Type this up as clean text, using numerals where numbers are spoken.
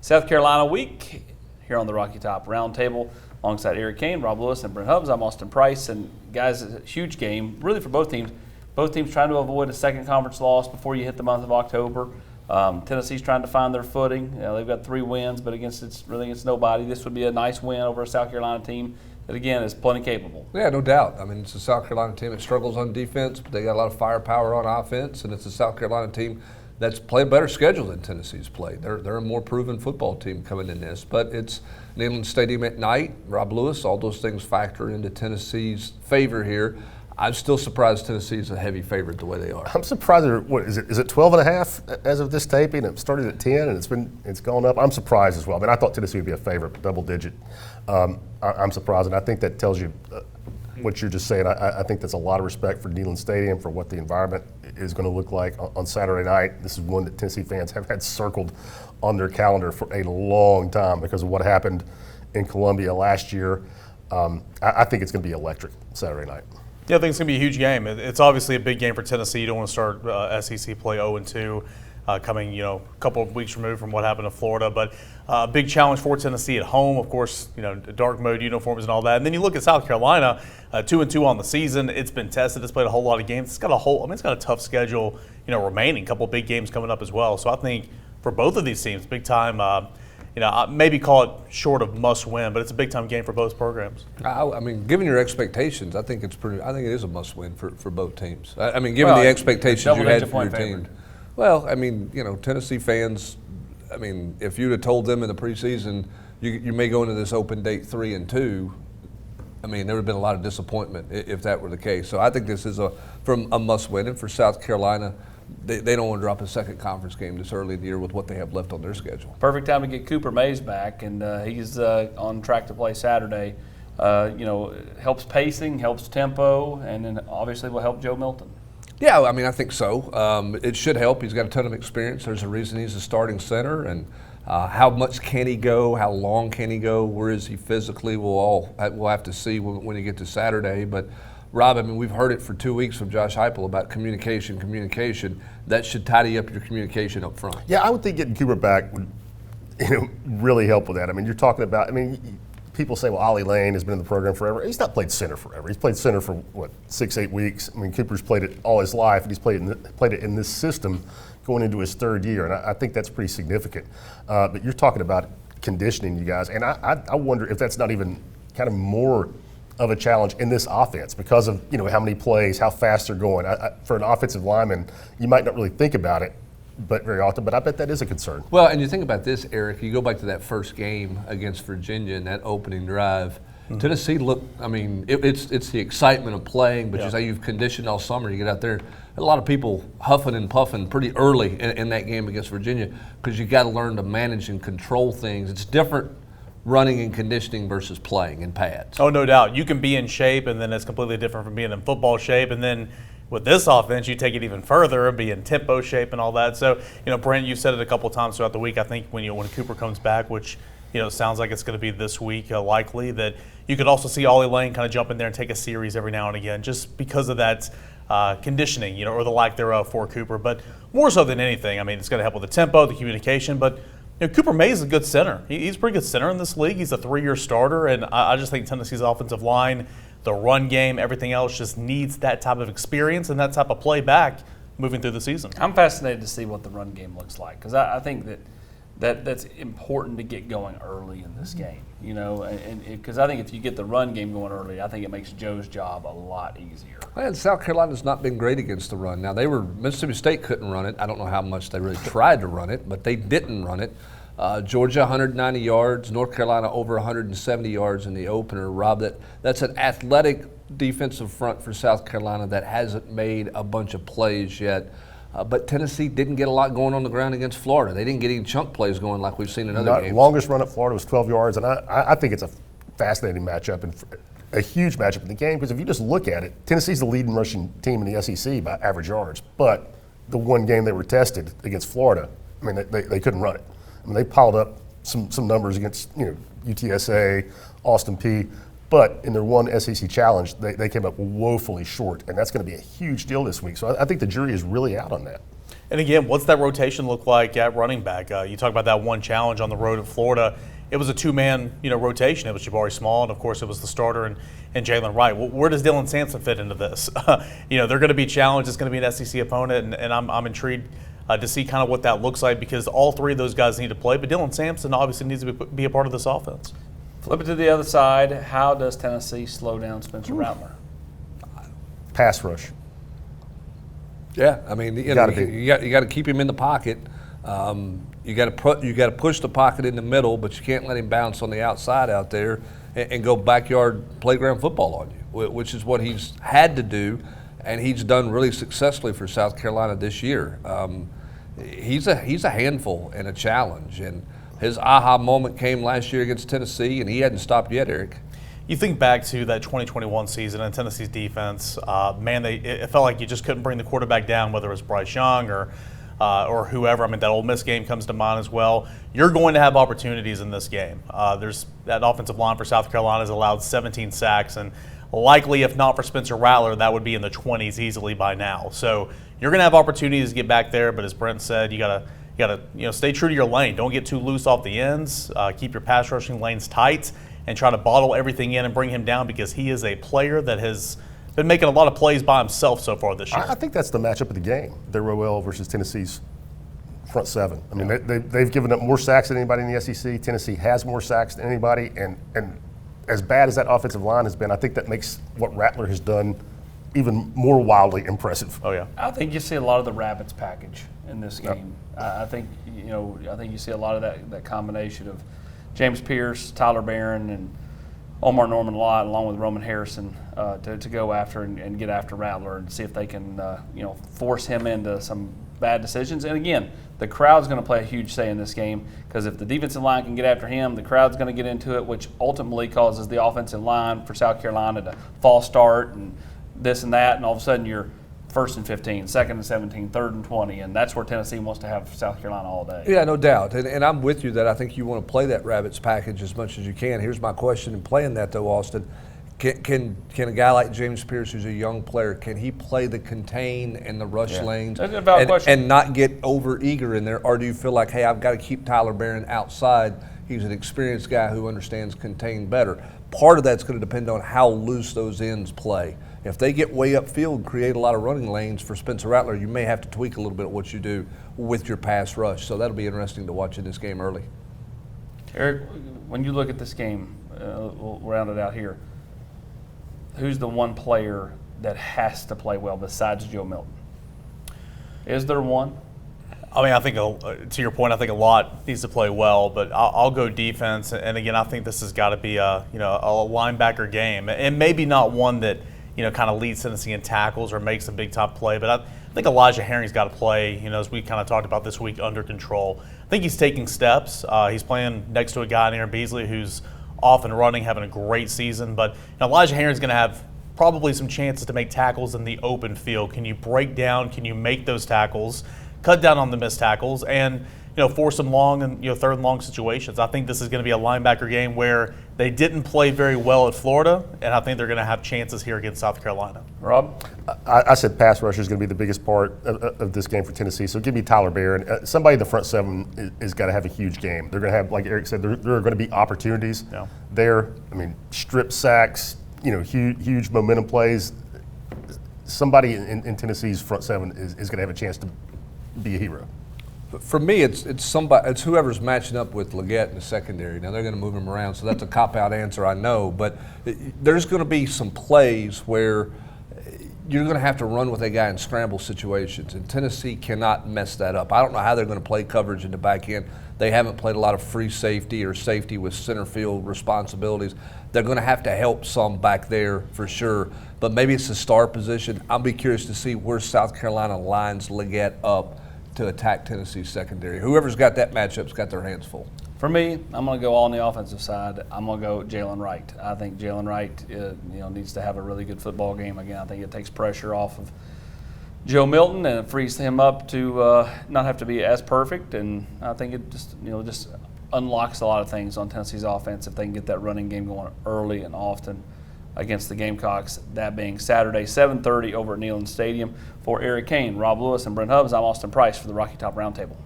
South Carolina week here on the Rocky Top Roundtable alongside Eric Kane, Rob Lewis, and Brent Hubbs. I'm Austin Price. And guys, it's a huge game really for both teams. Both teams trying to avoid a second conference loss before you hit the month of October. Tennessee's trying to find their footing. They've got 3 wins, but against nobody. This would be a nice win over a South Carolina team that, again, is plenty capable. Yeah, no doubt. I mean, it's a South Carolina team that struggles on defense, but they got a lot of firepower on offense, and it's a South Carolina team that's played a better schedule than Tennessee's played. They're a more proven football team coming in this, but it's Neyland Stadium at night. Rob Lewis, all those things factor into Tennessee's favor here. I'm still surprised Tennessee is a heavy favorite the way they are. I'm surprised. What is it 12 and a half as of this taping? It started at 10 and it's gone up. I'm surprised as well. I mean, I thought Tennessee would be a favorite, double digit. I'm surprised, and I think that tells you what you're just saying. I think that's a lot of respect for Neyland Stadium, for what the environment is going to look like on Saturday night. This is one that Tennessee fans have had circled on their calendar for a long time because of what happened in Columbia last year. I think it's going to be electric Saturday night. Yeah, I think it's going to be a huge game. It's obviously a big game for Tennessee. You don't want to start SEC play 0-2, coming a couple of weeks removed from what happened to Florida. But a big challenge for Tennessee at home, of course. Dark mode uniforms and all that. And then you look at South Carolina, 2-2 on the season. It's been tested. It's played a whole lot of games. It's got a tough schedule. Remaining. A couple of big games coming up as well. So I think for both of these teams, big time. Maybe call it short of must win, but it's a big time game for both programs. I mean, given your expectations, I think it is a must win for both teams. I mean, given the expectations you had for your team. Well, I mean, Tennessee fans, I mean, if you'd have told them in the preseason you may go into this open date 3-2, I mean, there would have been a lot of disappointment if that were the case. So I think this is a must win, and for South Carolina, they don't want to drop a second conference game this early in the year with what they have left on their schedule. Perfect time to get Cooper Mays back, and he's on track to play Saturday. Helps pacing, helps tempo, and then obviously will help Joe Milton. Yeah, I mean, I think so. It should help. He's got a ton of experience. There's a reason he's a starting center, and how much can he go? How long can he go? Where is he physically? We'll have to see when you get to Saturday, but. Rob, I mean, we've heard it for 2 weeks from Josh Heupel about communication. That should tidy up your communication up front. Yeah, I would think getting Cooper back would, really help with that. I mean, you're talking about. I mean, people say, well, Ollie Lane has been in the program forever. He's not played center forever. He's played center for 6-8 weeks. I mean, Cooper's played it all his life, and he's played it in this system going into his 3rd year, and I think that's pretty significant. But you're talking about conditioning, you guys, and I wonder if that's not even kind of more of a challenge in this offense because of how many plays, how fast they're going. For an offensive lineman, you might not really think about it, but very often. But I bet that is a concern. Well, and you think about this, Eric. You go back to that first game against Virginia and that opening drive. Mm-hmm. Tennessee looked. I mean, it's the excitement of playing, but just how you've conditioned all summer. You get out there, a lot of people huffing and puffing pretty early in that game against Virginia because you got to learn to manage and control things. It's different. Running and conditioning versus playing in pads. Oh, no doubt. You can be in shape, and then it's completely different from being in football shape. And then with this offense, you take it even further and be in tempo shape and all that. So, Brent, you've said it a couple of times throughout the week. I think when Cooper comes back, which sounds like it's going to be this week, likely that you could also see Ollie Lane kind of jump in there and take a series every now and again, just because of that conditioning, or the lack thereof for Cooper. But more so than anything, I mean, it's going to help with the tempo, the communication, but. Cooper Mays is a good center. He's a pretty good center in this league. He's a 3-year starter, and I just think Tennessee's offensive line, the run game, everything else just needs that type of experience and that type of play back moving through the season. I'm fascinated to see what the run game looks like because I think that's important to get going early in this game, and because I think if you get the run game going early, I think it makes Joe's job a lot easier. And South Carolina's not been great against the run. Now, Mississippi State couldn't run it. I don't know how much they really tried to run it, but they didn't run it. Georgia, 190 yards. North Carolina, over 170 yards in the opener. Rob, that's an athletic defensive front for South Carolina that hasn't made a bunch of plays yet. But Tennessee didn't get a lot going on the ground against Florida. They didn't get any chunk plays going like we've seen in other games. Longest run at Florida was 12 yards, and I think it's a fascinating matchup and a huge matchup in the game because if you just look at it, Tennessee's the leading rushing team in the SEC by average yards. But the one game they were tested against Florida, I mean, they couldn't run it. I mean, they piled up some numbers against UTSA, Austin Peay. But in their one SEC challenge, they came up woefully short, and that's going to be a huge deal this week. So I think the jury is really out on that. And again, what's that rotation look like at running back? You talk about that one challenge on the road at Florida. It was a two-man, rotation. It was Jabari Small, and of course, it was the starter and Jalen Wright. Where does Dylan Sampson fit into this? They're going to be challenged. It's going to be an SEC opponent, and I'm intrigued to see kind of what that looks like because all three of those guys need to play. But Dylan Sampson obviously needs to be a part of this offense. Flip it to the other side. How does Tennessee slow down Spencer Rattler? Pass rush. Yeah, I mean, you got to keep him in the pocket. You got to push the pocket in the middle, but you can't let him bounce on the outside out there and go backyard playground football on you, which is what he's had to do, and he's done really successfully for South Carolina this year. He's a handful and a challenge, and his aha moment came last year against Tennessee, and he hadn't stopped yet, Eric. You think back to that 2021 season and Tennessee's defense, it felt like you just couldn't bring the quarterback down, whether it was Bryce Young or whoever. I mean, that Ole Miss game comes to mind as well. You're going to have opportunities in this game. There's that offensive line for South Carolina has allowed 17 sacks, and likely, if not for Spencer Rattler, that would be in the 20s easily by now. So you're going to have opportunities to get back there, but as Brent said, you gotta stay true to your lane. Don't get too loose off the ends. Keep your pass rushing lanes tight, and try to bottle everything in and bring him down because he is a player that has been making a lot of plays by himself so far this year. I think that's the matchup of the game, Roel versus Tennessee's front seven. I mean, they've given up more sacks than anybody in the SEC. Tennessee has more sacks than anybody, and as bad as that offensive line has been, I think that makes what Rattler has done even more wildly impressive. Oh yeah, I think you see a lot of the Rabbits package in this game. I think you see a lot of that combination of James Pierce, Tyler Barron, and Omar Norman Lott, along with Roman Harrison, to go after and get after Rattler and see if they can force him into some bad decisions. And again, the crowd's going to play a huge say in this game because if the defensive line can get after him, the crowd's going to get into it, which ultimately causes the offensive line for South Carolina to false start and this and that, and all of a sudden you're 1st and 15, 2nd and 17, 3rd and 20, and that's where Tennessee wants to have South Carolina all day. Yeah, no doubt. And I'm with you that I think you want to play that Rabbits package as much as you can. Here's my question in playing that, though, Austin. Can a guy like James Pierce, who's a young player, can he play the contain and the rush lanes and not get over-eager in there? Or do you feel like, hey, I've got to keep Tyler Barron outside. He's an experienced guy who understands contain better. Part of that's going to depend on how loose those ends play. If they get way upfield and create a lot of running lanes for Spencer Rattler, you may have to tweak a little bit what you do with your pass rush. So that'll be interesting to watch in this game early. Eric, when you look at this game, we'll round it out here. Who's the one player that has to play well besides Joe Milton? Is there one? I mean, I think to your point, I think a lot needs to play well, but I'll go defense. And again, I think this has got to be a linebacker game, and maybe not one that kind of leads Tennessee in tackles or makes a big top play. But I think Elijah Herring's got to play, as we kind of talked about this week, under control. I think he's taking steps. He's playing next to a guy in Aaron Beasley who's off and running, having a great season. But Elijah Herring's going to have probably some chances to make tackles in the open field. Can you break down? Can you make those tackles? Cut down on the missed tackles and force some long and 3rd and long situations. I think this is going to be a linebacker game where they didn't play very well at Florida, and I think they're going to have chances here against South Carolina. Rob? I said pass rush is going to be the biggest part of this game for Tennessee, so give me Tyler Barron. Somebody in the front seven is got to have a huge game. They're going to have, like Eric said, there are going to be opportunities there. I mean, strip sacks, huge momentum plays. Somebody in Tennessee's front seven is going to have a chance to be a hero. For me, it's whoever's matching up with Leggett in the secondary. Now they're going to move him around, so that's a cop-out answer, I know. But there's going to be some plays where you're going to have to run with a guy in scramble situations, and Tennessee cannot mess that up. I don't know how they're going to play coverage in the back end. They haven't played a lot of free safety or safety with center field responsibilities. They're going to have to help some back there for sure, but maybe it's the star position. I'll be curious to see where South Carolina lines Leggett up to attack Tennessee's secondary. Whoever's got that matchup's got their hands full. For me, I'm going to go all on the offensive side. I'm going to go Jalen Wright. I think Jalen Wright needs to have a really good football game. Again, I think it takes pressure off of Joe Milton and it frees him up to not have to be as perfect. And I think it just unlocks a lot of things on Tennessee's offense if they can get that running game going early and often. against the Gamecocks, that being Saturday, 7:30 over at Neyland Stadium. For Eric Kane, Rob Lewis, and Brent Hubbs, I'm Austin Price for the Rocky Top Roundtable.